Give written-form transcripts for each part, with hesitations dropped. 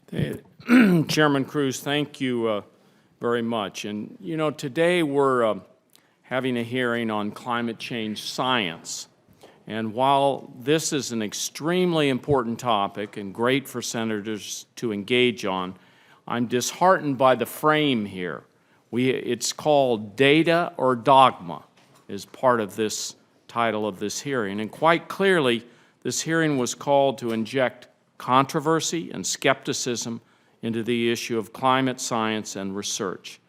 Chairman Cruz, thank you very much. And, you know, today we're having a hearing on climate change science. And while this is an extremely important topic and great for senators to engage on, I'm disheartened by the frame here. It's called Data or Dogma is part of this title of this hearing. And quite clearly, this hearing was called to inject controversy and skepticism into the issue of climate science and research,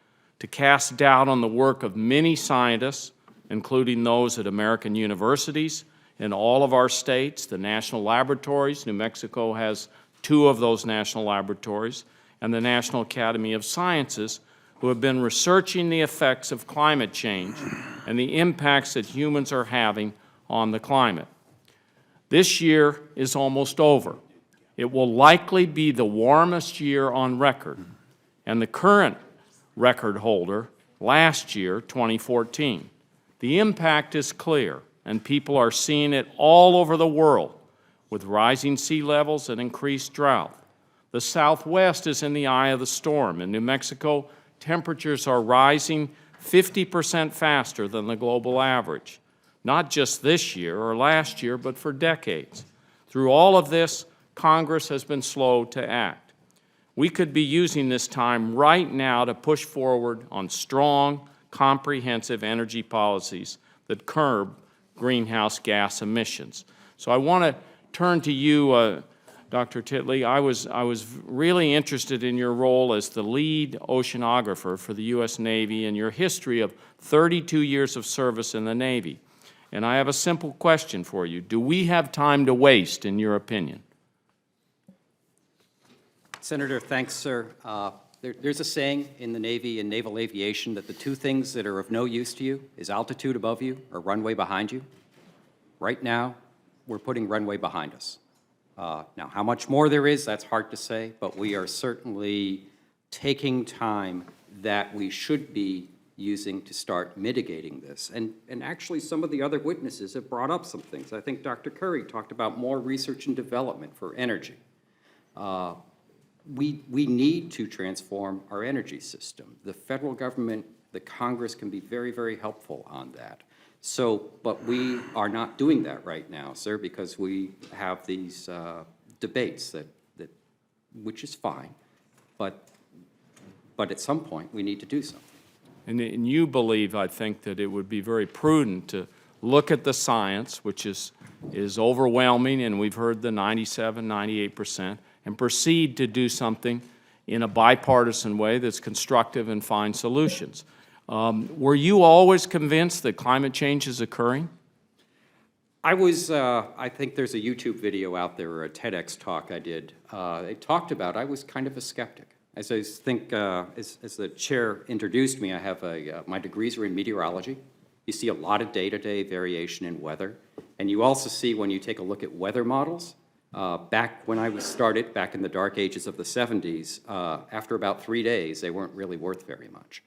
to cast doubt on the work of many scientists, including those at American universities in all of our states, the national laboratories. New Mexico has 2 of those national laboratories, and the National Academy of Sciences, who have been researching the effects of climate change and the impacts that humans are having on the climate. This year is almost over. It will likely be the warmest year on record, and the current record holder last year, 2014. The impact is clear, and people are seeing it all over the world with rising sea levels and increased drought. The Southwest is in the eye of the storm. In New Mexico, temperatures are rising 50% faster than the global average, not just this year or last year, but for decades. Through all of this, Congress has been slow to act. We could be using this time right now to push forward on strong, comprehensive energy policies that curb greenhouse gas emissions. So I want to turn to you, Dr. Titley. I was really interested in your role as the lead oceanographer for the U.S. Navy and your history of 32 years of service in the Navy. And I have a simple question for you. Do we have time to waste, in your opinion? Senator, thanks, sir. There's a saying in the Navy and naval aviation that the 2 things that are of no use to you is altitude above you or runway behind you. Right now, we're putting runway behind us. Now, how much more there is, that's hard to say, but we are certainly taking time that we should be using to start mitigating this. And actually, some of the other witnesses have brought up some things. I think Dr. Curry talked about more research and development for energy. We need to transform our energy system. The federal government, the Congress can be very, very helpful on that. So, but we are not doing that right now, sir, because we have these debates which is fine, but at some point we need to do something. And you believe, I think, that it would be very prudent to look at the science, which is overwhelming, and we've heard the 97, 98%, and proceed to do something in a bipartisan way that's constructive and find solutions. Were you always convinced that climate change is occurring? I was, I think there's a YouTube video out there, or a TEDx talk I did. It talked about, I was kind of a skeptic. As I think, as the chair introduced me, I have my degrees are in meteorology. You see a lot of day-to-day variation in weather. And you also see, when you take a look at weather models, back when I was started, back in the dark ages of the 70s, after about 3 days, they weren't really worth very much.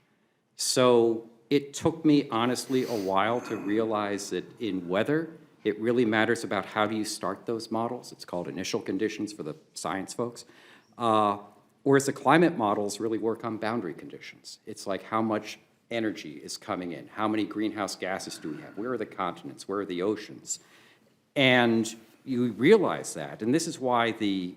So it took me, honestly, a while to realize that in weather, it really matters about how do you start those models. It's called initial conditions for the science folks. Whereas the climate models really work on boundary conditions. It's like how much energy is coming in, how many greenhouse gases do we have, where are the continents, where are the oceans? And you realize that, and this is why the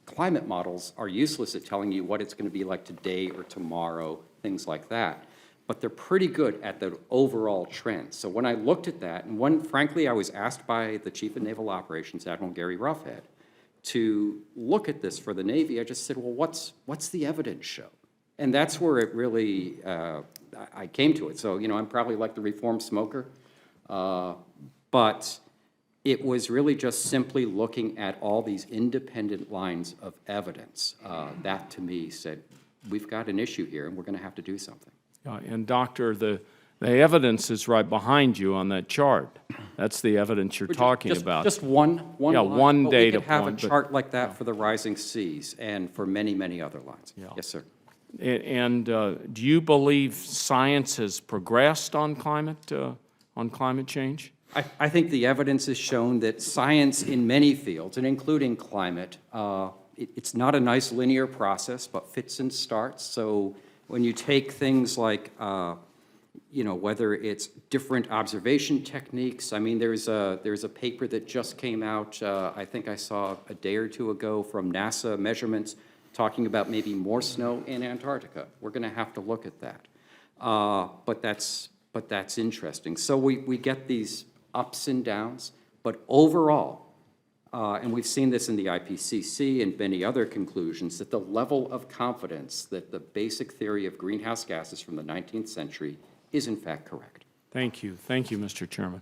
climate models are useless at telling you what it's going to be like today or tomorrow, things like that. But they're pretty good at the overall trend. So when I looked at that, and frankly, I was asked by the Chief of Naval Operations, Admiral Gary Roughead, to look at this for the Navy. I just said, well, what's the evidence show? And that's where it really, I came to it. So, you know, I'm probably like the reformed smoker, but it was really just simply looking at all these independent lines of evidence. That, to me, said, we've got an issue here, and we're going to have to do something. And Doctor, the evidence is right behind you on that chart. That's the evidence you're talking about. Just one yeah, line, one but data we could have point, a chart like that for the rising seas and for many, many other lines. Yeah. Yes, sir. And do you believe science has progressed on climate change? I think the evidence has shown that science in many fields, and including climate, it's not a nice linear process, but fits and starts. So when you take things like, you know, whether it's different observation techniques, I mean, there's a paper that just came out, I think I saw a day or two ago from NASA measurements talking about maybe more snow in Antarctica. We're going to have to look at that. But that's interesting. So we get these ups and downs, but overall, and we've seen this in the IPCC and many other conclusions, that the level of confidence that the basic theory of greenhouse gases from the 19th century is in fact correct. Thank you. Thank you, Mr. Chairman.